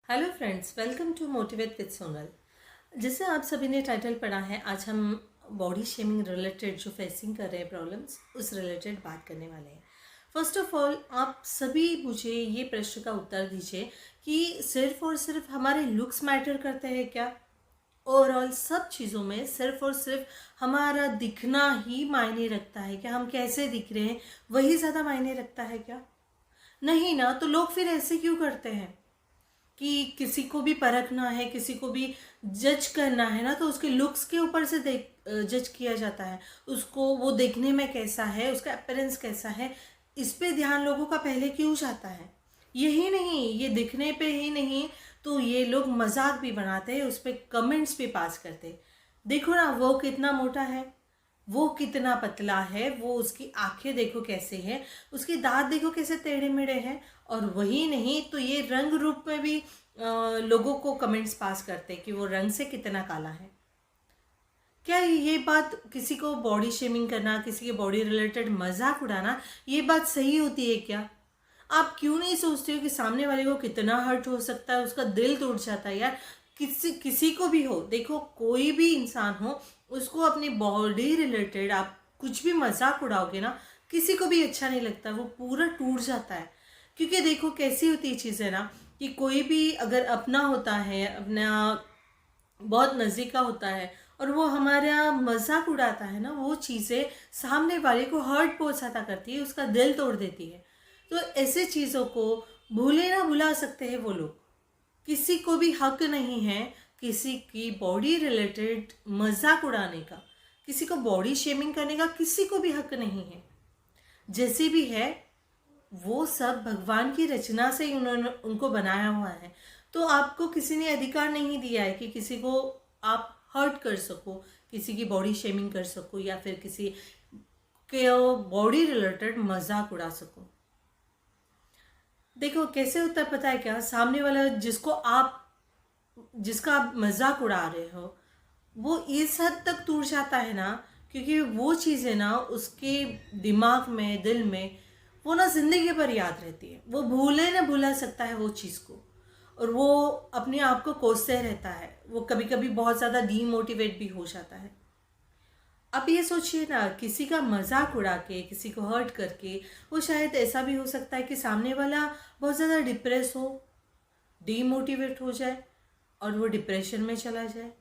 Hello friends, welcome to motivate with Sonal. जैसे आप सभी ने टाइटल पढ़ा है, आज हम बॉडी शेमिंग रिलेटेड जो फेसिंग कर रहे हैं प्रॉब्लम्स, उस रिलेटेड बात करने वाले हैं। फर्स्ट ऑफ ऑल, आप सभी मुझे ये प्रश्न का उत्तर दीजिए कि सिर्फ और सिर्फ हमारे लुक्स मैटर करते हैं क्या? ओवरऑल सब चीज़ों में सिर्फ और सिर्फ हमारा दिखना ही मायने रखता है क्या? हम कैसे दिख रहे हैं वही ज़्यादा मायने रखता है क्या? नहीं ना। तो लोग फिर ऐसे क्यों करते हैं कि किसी को भी परखना है, किसी को भी जज करना है ना, तो उसके लुक्स के ऊपर से जज किया जाता है। उसको वो देखने में कैसा है, उसका अपीयरेंस कैसा है, इस पे ध्यान लोगों का पहले क्यों जाता है? यही नहीं, ये दिखने पे ही नहीं, तो ये लोग मजाक भी बनाते हैं, उस पर कमेंट्स भी पास करते हैं। देखो ना, वो कितना मोटा है, वो कितना पतला है, वो उसकी आंखें देखो कैसे हैं, उसके दांत देखो कैसे टेढ़े मेढ़े हैं। और वही नहीं तो ये रंग रूप में भी लोगों को कमेंट्स पास करते हैं कि वो रंग से कितना काला है। क्या ये बात, किसी को बॉडी शेमिंग करना, किसी के बॉडी रिलेटेड मजाक उड़ाना, ये बात सही होती है क्या? आप क्यों नहीं सोचते हो कि सामने वाले को कितना हर्ट हो सकता है, उसका दिल टूट जाता है यार। किसी किसी को भी हो, देखो कोई भी इंसान हो, उसको अपनी बॉडी रिलेटेड आप कुछ भी मजाक उड़ाओगे ना, किसी को भी अच्छा नहीं लगता, वो पूरा टूट जाता है। क्योंकि देखो कैसी होती चीज़ है ना, कि कोई भी अगर अपना होता है, अपना बहुत नज़दीक का होता है, और वो हमारा मजाक उड़ाता है ना, वो चीज़ें सामने वाले को हर्ट पहुंचाता करती है, उसका दिल तोड़ देती है। तो ऐसे चीज़ों को भूले ना भुला सकते हैं वो लोग। किसी को भी हक नहीं है किसी की बॉडी रिलेटेड मजाक उड़ाने का, किसी को बॉडी शेमिंग करने का किसी को भी हक नहीं है। जैसे भी है, वो सब भगवान की रचना से ही उन्होंने उनको बनाया हुआ है। तो आपको किसी ने अधिकार नहीं दिया है कि किसी को आप हर्ट कर सको, किसी की बॉडी शेमिंग कर सको, या फिर किसी के बॉडी रिलेटेड मजाक उड़ा सको। देखो कैसे होता है पता है क्या? सामने वाला जिसका आप मजाक उड़ा रहे हो, वो इस हद तक टूट जाता है ना, क्योंकि वो चीज़ें ना उसके दिमाग में, दिल में, वो ना जिंदगी भर याद रहती है। वो भूले ना भुला सकता है वो चीज़ को, और वो अपने आप को कोसते रहता है। वो कभी कभी बहुत ज़्यादा डीमोटिवेट भी हो जाता है। आप ये सोचिए ना, किसी का मजाक उड़ा के, किसी को हर्ट करके, वो शायद ऐसा भी हो सकता है कि सामने वाला बहुत ज़्यादा डिप्रेस हो, डीमोटिवेट हो जाए, और वो डिप्रेशन में चला जाए।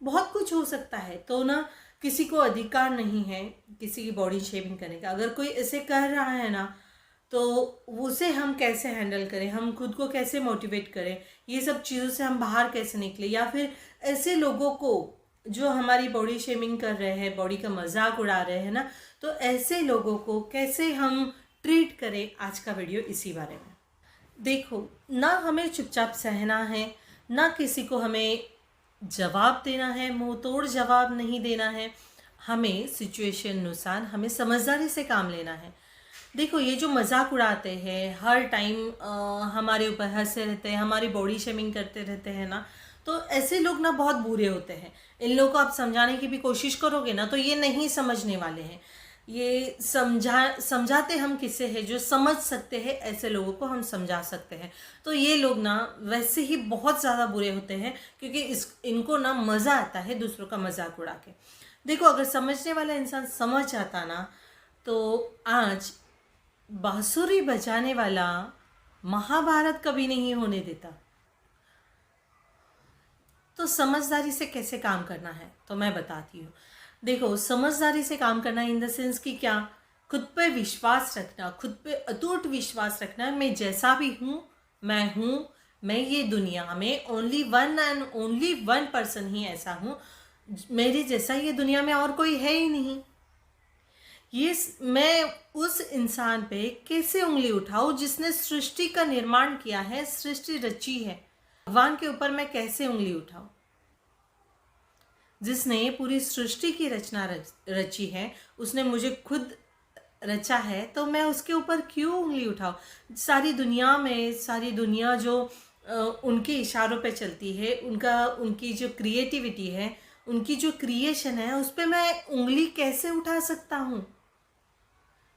बहुत कुछ हो सकता है। तो ना, किसी को अधिकार नहीं है किसी की बॉडी शेमिंग करने का। अगर कोई ऐसे कर रहा है ना, तो उसे हम कैसे हैंडल करें, हम खुद को कैसे मोटिवेट करें, ये सब चीज़ों से हम बाहर कैसे निकले, या फिर ऐसे लोगों को जो हमारी बॉडी शेमिंग कर रहे हैं, बॉडी का मजाक उड़ा रहे हैं ना, तो ऐसे लोगों को कैसे हम ट्रीट करें, आज का वीडियो इसी बारे में। देखो ना, हमें चुपचाप सहना है, ना किसी को हमें जवाब देना है, मुंह तोड़ जवाब नहीं देना है। हमें सिचुएशन अनुसार हमें समझदारी से काम लेना है। देखो, ये जो मजाक उड़ाते हैं, हर टाइम हमारे ऊपर हंसते रहते हैं, हमारी बॉडी शेमिंग करते रहते हैं ना, तो ऐसे लोग ना बहुत बुरे होते हैं। इन लोगों को आप समझाने की भी कोशिश करोगे ना, तो ये नहीं समझने वाले हैं। ये समझाते हम किसे हैं? जो समझ सकते हैं, ऐसे लोगों को हम समझा सकते हैं। तो ये लोग ना वैसे ही बहुत ज़्यादा बुरे होते हैं, क्योंकि इनको ना मज़ा आता है दूसरों का मजाक उड़ा के। देखो, अगर समझने वाला इंसान समझ जाता ना, तो आज बांसुरी बजाने वाला महाभारत कभी नहीं होने देता। तो समझदारी से कैसे काम करना है, तो मैं बताती हूँ। देखो, समझदारी से काम करना इन द सेंस कि क्या, खुद पे विश्वास रखना, खुद पे अटूट विश्वास रखना। मैं जैसा भी हूँ, मैं ये दुनिया में only one and only one person ही ऐसा हूँ। मेरे जैसा ये दुनिया में और कोई है ही नहीं। मैं उस इंसान पे कैसे उंगली उठाऊं जिसने सृष्टि का निर्माण किया है, सृष्टि रची है। भगवान के ऊपर मैं कैसे उंगली उठाऊं? जिसने पूरी सृष्टि की रचना रची है, उसने मुझे खुद रचा है, तो मैं उसके ऊपर क्यों उंगली उठाऊं? सारी दुनिया जो उनके इशारों पे चलती है, उनकी जो क्रिएटिविटी है, उनकी जो क्रिएशन है, उस पर मैं उंगली कैसे उठा सकता हूँ?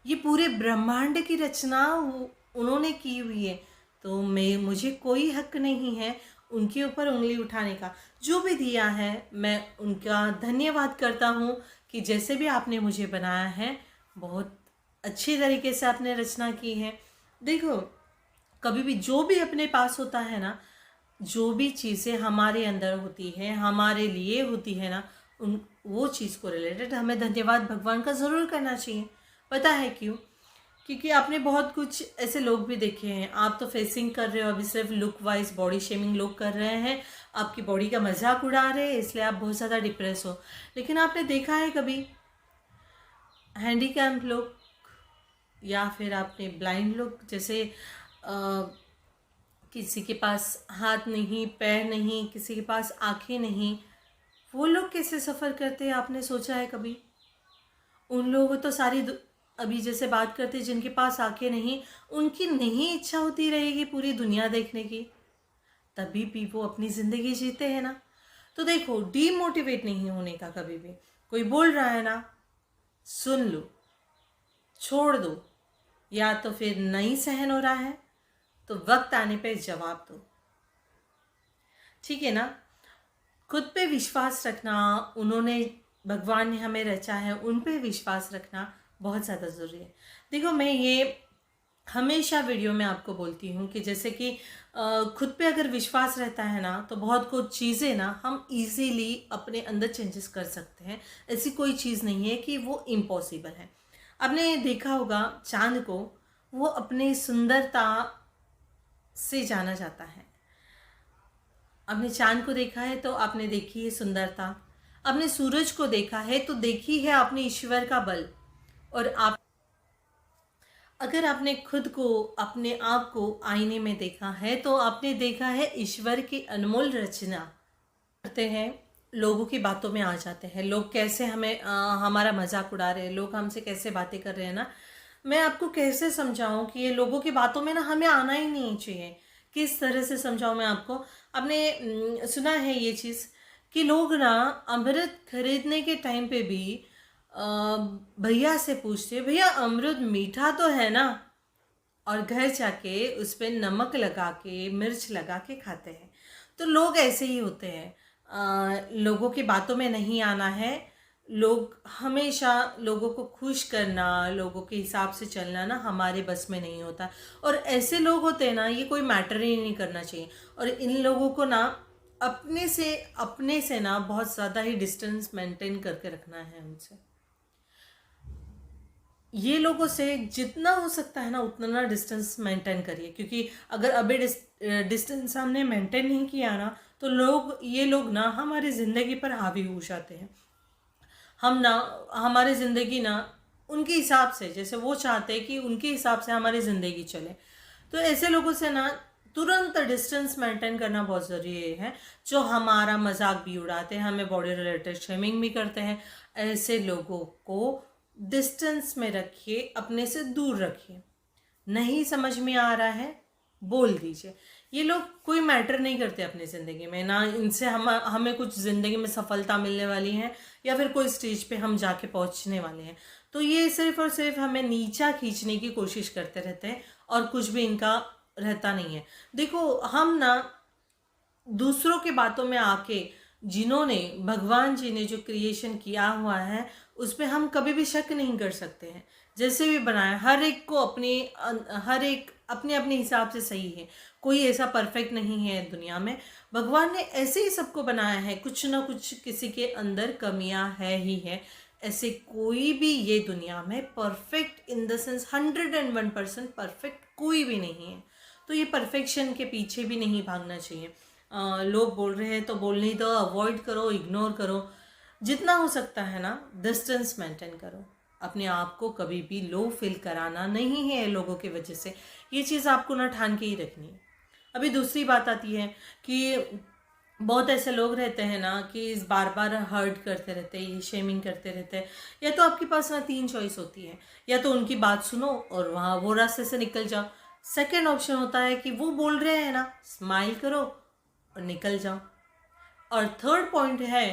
ये पूरे ब्रह्मांड की रचना उन्होंने की हुई है। तो मुझे कोई हक नहीं है उनके ऊपर उंगली उठाने का। जो भी दिया है मैं उनका धन्यवाद करता हूँ कि जैसे भी आपने मुझे बनाया है, बहुत अच्छी तरीके से आपने रचना की है। देखो, कभी भी जो भी अपने पास होता है ना, जो भी चीज़ें हमारे अंदर होती है, हमारे लिए होती है ना, उन वो चीज़ को रिलेटेड हमें धन्यवाद भगवान का ज़रूर करना चाहिए। पता है क्यों? क्योंकि आपने बहुत कुछ ऐसे लोग भी देखे हैं। आप तो फेसिंग कर रहे हो, अभी सिर्फ लुक वाइज बॉडी शेमिंग लोग कर रहे हैं, आपकी बॉडी का मजाक उड़ा रहे हैं, इसलिए आप बहुत ज़्यादा डिप्रेस हो। लेकिन आपने देखा है कभी हैंडीकैप लोग या फिर आपने ब्लाइंड लोग, जैसे किसी के पास हाथ नहीं, पैर नहीं, किसी के पास आंखें नहीं, वो लोग कैसे सफ़र करते हैं? आपने सोचा है कभी? उन लोगों को तो अभी जैसे बात करते हैं जिनके पास आंखें नहीं, उनकी नहीं इच्छा होती रहेगी पूरी दुनिया देखने की, तभी भी वो अपनी ज़िंदगी जीते हैं ना। तो देखो, डीमोटिवेट नहीं होने का कभी भी। कोई बोल रहा है ना, सुन लो, छोड़ दो, या तो फिर नहीं सहन हो रहा है तो वक्त आने पे जवाब दो, ठीक है ना। खुद पे विश्वास रखना, उन्होंने भगवान ने हमें रचा है, उन पे विश्वास रखना बहुत ज़्यादा ज़रूरी है। देखो, मैं ये हमेशा वीडियो में आपको बोलती हूँ कि जैसे कि खुद पे अगर विश्वास रहता है ना, तो बहुत कुछ चीज़ें ना हम इजीली अपने अंदर चेंजेस कर सकते हैं। ऐसी कोई चीज़ नहीं है कि वो इम्पॉसिबल है। आपने देखा होगा चांद को, वो अपनी सुंदरता से जाना जाता है। आपने चांद को देखा है तो आपने देखी है सुंदरता, आपने सूरज को देखा है तो देखी है आपने ईश्वर का बल। और आप अगर आपने खुद को, अपने आप को आईने में देखा है तो आपने देखा है ईश्वर की अनमोल रचना। करते हैं, लोगों की बातों में आ जाते हैं, लोग कैसे हमें हमारा मजाक उड़ा रहे हैं, लोग हमसे कैसे बातें कर रहे हैं ना। मैं आपको कैसे समझाऊं कि ये लोगों की बातों में ना हमें आना ही नहीं चाहिए। किस तरह से समझाऊं मैं आपको? आपने सुना है ये चीज़ कि लोग ना अमृत खरीदने के टाइम पे भी अ, भैया से पूछते, भैया अमृत मीठा तो है ना, और घर जाके उस पर नमक लगा के, मिर्च लगा के खाते हैं। तो लोग ऐसे ही होते हैं। लोगों की बातों में नहीं आना है। लोग हमेशा, लोगों को खुश करना, लोगों के हिसाब से चलना ना हमारे बस में नहीं होता। और ऐसे लोग होते हैं ना, ये कोई मैटर ही नहीं करना चाहिए। और इन लोगों को ना अपने से ना बहुत ज़्यादा ही डिस्टेंस मेंटेन करके रखना है उनसे। ये लोगों से जितना हो सकता है ना उतना ना डिस्टेंस मेंटेन करिए, क्योंकि अगर अभी डिस्टेंस हमने मेंटेन नहीं किया ना, तो ये लोग ना हमारी ज़िंदगी पर हावी हो जाते हैं। हम ना, हमारी ज़िंदगी ना उनके हिसाब से, जैसे वो चाहते हैं कि उनके हिसाब से हमारी ज़िंदगी चले, तो ऐसे लोगों से ना तुरंत डिस्टेंस मेंटेन करना बहुत ज़रूरी है। जो हमारा मजाक भी उड़ाते हैं, हमें बॉडी रिलेटेड शेमिंग भी करते हैं, ऐसे लोगों को डिस्टेंस में रखिए, अपने से दूर रखिए। नहीं समझ में आ रहा है, बोल दीजिए। ये लोग कोई मैटर नहीं करते अपनी ज़िंदगी में ना, इनसे हमें कुछ ज़िंदगी में सफलता मिलने वाली है या फिर कोई स्टेज पे हम जाके पहुंचने वाले हैं। तो ये सिर्फ और सिर्फ हमें नीचा खींचने की कोशिश करते रहते हैं, और कुछ भी इनका रहता नहीं है। देखो, हम ना दूसरों की बातों में आके, जिन्होंने, भगवान जी ने जो क्रिएशन किया हुआ है उस पर हम कभी भी शक नहीं कर सकते हैं। जैसे भी बनाया, हर एक को हर एक अपने अपने हिसाब से सही है। कोई ऐसा परफेक्ट नहीं है दुनिया में। भगवान ने ऐसे ही सबको बनाया है, कुछ ना कुछ किसी के अंदर कमियां है ही है। ऐसे कोई भी ये दुनिया में perfect in the sense 101% perfect कोई भी नहीं है। तो ये परफेक्शन के पीछे भी नहीं भागना चाहिए। लोग बोल रहे हैं तो बोलने दो, अवॉइड करो, इग्नोर करो। जितना हो सकता है ना डिस्टेंस मेंटेन करो। अपने आप को कभी भी लो फील कराना नहीं है लोगों की वजह से। ये चीज़ आपको ना ठान के ही रखनी है। अभी दूसरी बात आती है कि बहुत ऐसे लोग रहते हैं ना कि इस बार बार हर्ट करते रहते हैं, ये शेमिंग करते रहते हैं। या तो आपके पास ना 3 चॉइस होती है, या तो उनकी बात सुनो और वहाँ वो रास्ते से निकल जाओ। सेकेंड ऑप्शन होता है कि वो बोल रहे हैं ना, स्माइल करो और निकल जाओ। और थर्ड पॉइंट है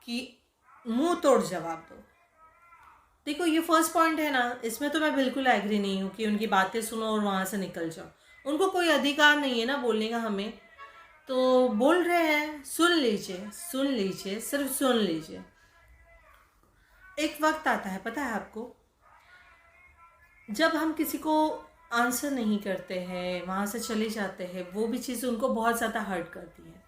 कि मुंह तोड़ जवाब दो। देखो, ये फर्स्ट पॉइंट है ना, इसमें तो मैं बिल्कुल एग्री नहीं हूँ कि उनकी बातें सुनो और वहाँ से निकल जाओ। उनको कोई अधिकार नहीं है ना बोलने का हमें, तो बोल रहे हैं, सुन लीजिए, सुन लीजिए, सिर्फ सुन लीजिए। एक वक्त आता है, पता है आपको, जब हम किसी को आंसर नहीं करते हैं, वहाँ से चले जाते हैं, वो भी चीज़ उनको बहुत ज़्यादा हर्ट करती है,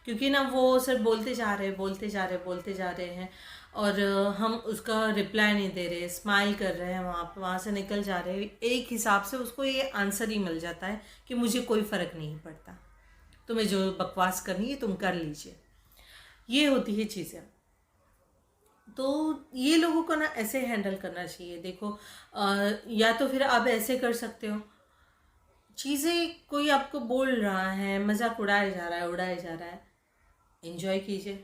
क्योंकि ना वो सिर्फ बोलते जा रहे हैं, बोलते जा रहे हैं, बोलते जा रहे हैं, और हम उसका रिप्लाई नहीं दे रहे, स्माइल कर रहे हैं, वहाँ से निकल जा रहे हैं। एक हिसाब से उसको ये आंसर ही मिल जाता है कि मुझे कोई फ़र्क नहीं पड़ता, तुम्हें जो बकवास करनी है तुम कर लीजिए। ये होती है चीज़ें। तो ये लोगों को ना ऐसे हैंडल करना चाहिए। देखो, या तो फिर आप ऐसे कर सकते हो, चीज़ें कोई आपको बोल रहा है, मजाक उड़ाया जा रहा है, उड़ाया जा रहा है, एंजॉय कीजिए।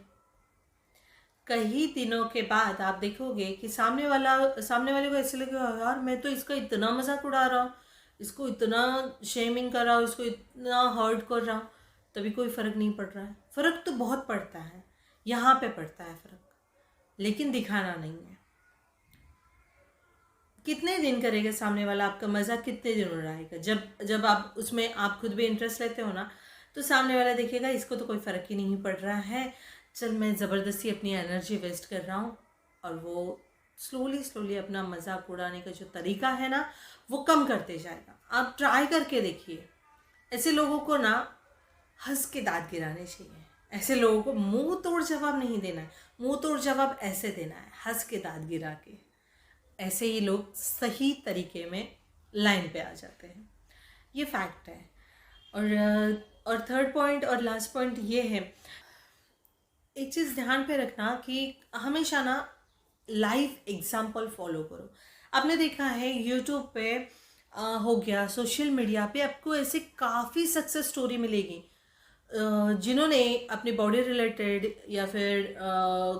कई दिनों के बाद आप देखोगे कि सामने वाले को ऐसे लगेगा, यार मैं तो इसका इतना मजाक उड़ा रहा हूँ, इसको इतना शेमिंग कर रहा हूँ, इसको इतना हर्ट कर रहा हूँ, तभी कोई फ़र्क नहीं पड़ रहा है। फ़र्क तो बहुत पड़ता है, यहाँ पे पड़ता है फ़र्क, लेकिन दिखाना नहीं है। कितने दिन करेगा सामने वाला आपका मजाक, कितने दिन उड़ाएगा? जब जब आप उसमें आप खुद भी इंटरेस्ट लेते हो ना, तो सामने वाला देखेगा इसको तो कोई फ़र्क ही नहीं पड़ रहा है, चल मैं ज़बरदस्ती अपनी एनर्जी वेस्ट कर रहा हूँ, और वो स्लोली स्लोली अपना मजाक उड़ाने का जो तरीका है ना, वो कम करते जाएगा। आप ट्राई करके देखिए। ऐसे लोगों को ना हंस के दांत गिराने चाहिए। ऐसे लोगों को मुंह तोड़ जवाब नहीं देना है, मुंह तोड़ जवाब ऐसे देना है, हंस के दांत गिरा के। ऐसे ही लोग सही तरीके में लाइन पे आ जाते हैं, ये फैक्ट है। और थर्ड पॉइंट और लास्ट पॉइंट ये है, एक चीज़ ध्यान पे रखना कि हमेशा ना लाइव एग्जाम्पल फॉलो करो। आपने देखा है यूट्यूब पे हो गया, सोशल मीडिया पे आपको ऐसे काफ़ी सक्सेस स्टोरी मिलेगी, जिन्होंने अपनी बॉडी रिलेटेड या फिर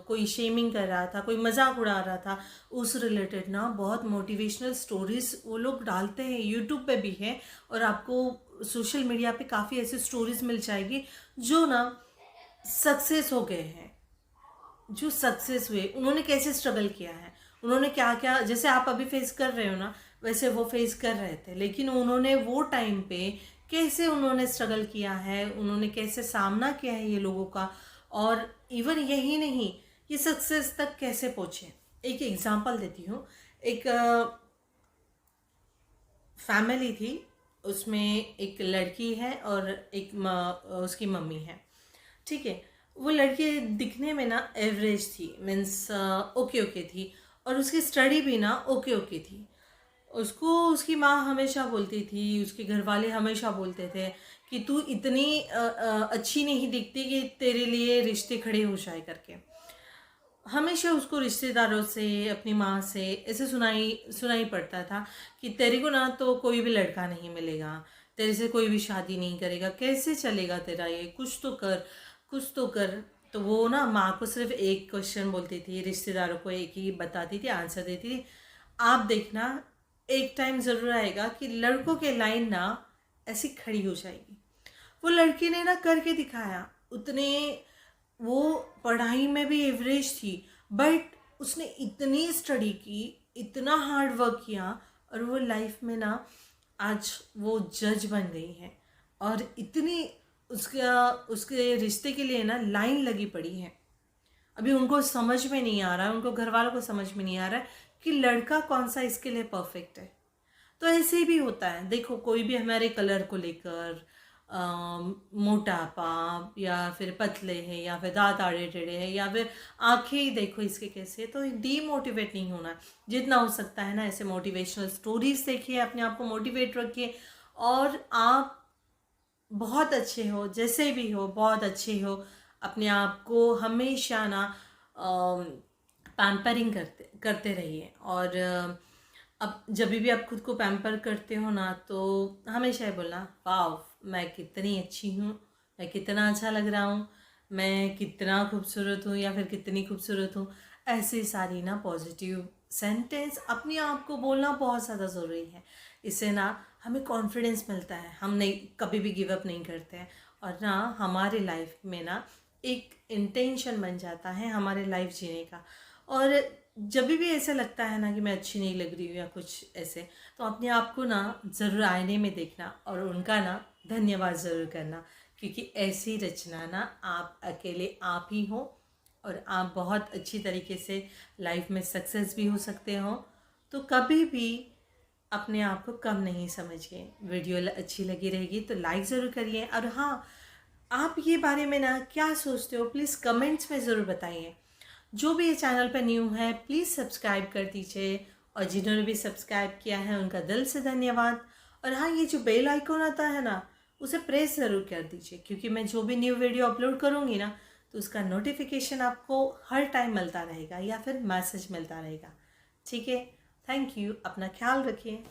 कोई शेमिंग कर रहा था, कोई मजाक उड़ा रहा था, उस रिलेटेड ना बहुत मोटिवेशनल स्टोरीज वो लोग डालते हैं, यूट्यूब पे भी है, और आपको सोशल मीडिया पे काफ़ी ऐसी स्टोरीज मिल जाएगी जो ना सक्सेस हो गए हैं, जो सक्सेस हुए, उन्होंने कैसे स्ट्रगल किया है, उन्होंने क्या क्या, जैसे आप अभी फेस कर रहे हो ना, वैसे वो फेस कर रहे थे, लेकिन उन्होंने वो टाइम पे कैसे उन्होंने स्ट्रगल किया है, उन्होंने कैसे सामना किया है ये लोगों का, और इवन यही नहीं, ये सक्सेस तक कैसे पहुँचे। एक एग्जांपल देती हूँ। एक फैमिली थी, उसमें एक लड़की है और एक उसकी मम्मी है, ठीक है। वो लड़की दिखने में ना एवरेज थी, मीन्स ओके ओके थी, और उसकी स्टडी भी ना ओके ओके थी। उसको उसकी माँ हमेशा बोलती थी, उसके घर वाले हमेशा बोलते थे कि तू इतनी अच्छी नहीं दिखती कि तेरे लिए रिश्ते खड़े हो जाए करके। हमेशा उसको रिश्तेदारों से, अपनी माँ से ऐसे सुनाई पड़ता था कि तेरे को ना तो कोई भी लड़का नहीं मिलेगा, तेरे से कोई भी शादी नहीं करेगा, कैसे चलेगा तेरा ये, कुछ तो कर, कुछ तो कर। तो वो ना माँ को सिर्फ एक क्वेश्चन बोलती थी, रिश्तेदारों को एक ही बताती थी, आंसर देती थी, आप देखना एक टाइम ज़रूर आएगा कि लड़कों के लाइन ना ऐसी खड़ी हो जाएगी। वो लड़की ने ना करके दिखाया। उतने वो पढ़ाई में भी एवरेज थी, बट उसने इतनी स्टडी की, इतना हार्ड वर्क किया, और वो लाइफ में ना आज वो जज बन गई है, और इतनी उसके रिश्ते के लिए ना लाइन लगी पड़ी है। अभी उनको समझ में नहीं आ रहा है, उनको घर वालों को समझ में नहीं आ रहा है कि लड़का कौन सा इसके लिए परफेक्ट है। तो ऐसे ही भी होता है। देखो, कोई भी हमारे कलर को लेकर मोटापा, या फिर पतले हैं, या फिर दांत आड़े टेढ़े हैं, या फिर आंखें ही देखो इसके कैसे, तो डीमोटिवेट नहीं होना। जितना हो सकता है ना ऐसे मोटिवेशनल स्टोरीज देखिए, अपने आप को मोटिवेट रखिए, और आप बहुत अच्छे हो, जैसे भी हो बहुत अच्छे हो। अपने आप को हमेशा ना पैम्परिंग करते करते रहिए, और अब जब भी आप खुद को पैम्पर करते हो ना, तो हमेशा ये बोलना, वाह मैं कितनी अच्छी हूँ, मैं कितना अच्छा लग रहा हूँ, मैं कितना खूबसूरत हूँ, या फिर कितनी खूबसूरत हूँ। ऐसी सारी ना पॉजिटिव सेंटेंस अपने आप को बोलना बहुत ज़्यादा ज़रूरी है। इससे ना हमें कॉन्फिडेंस मिलता है, हम नहीं कभी भी गिव अप नहीं करते हैं, और ना हमारे लाइफ में ना एक इंटेंशन बन जाता है हमारे लाइफ जीने का। और जब भी ऐसा लगता है ना कि मैं अच्छी नहीं लग रही हूँ या कुछ ऐसे, तो अपने आप को ना ज़रूर आईने में देखना और उनका ना धन्यवाद ज़रूर करना, क्योंकि ऐसी रचना ना आप अकेले आप ही हो और आप बहुत अच्छी तरीके से लाइफ में सक्सेस भी हो सकते हो। तो कभी भी अपने आप को कम नहीं समझिए। वीडियो अच्छी लगी रहेगी तो लाइक ज़रूर करिए, और हाँ, आप ये बारे में ना क्या सोचते हो प्लीज़ कमेंट्स में ज़रूर बताइए। जो भी ये चैनल पर न्यू है प्लीज़ सब्सक्राइब कर दीजिए, और जिन्होंने भी सब्सक्राइब किया है उनका दिल से धन्यवाद। और हाँ, ये जो बेल आइकॉन आता है ना, उसे प्रेस ज़रूर कर दीजिए, क्योंकि मैं जो भी न्यू वीडियो अपलोड करूँगी ना, तो उसका नोटिफिकेशन आपको हर टाइम मिलता रहेगा या फिर मैसेज मिलता रहेगा। ठीक है, थैंक यू, अपना ख्याल रखिए।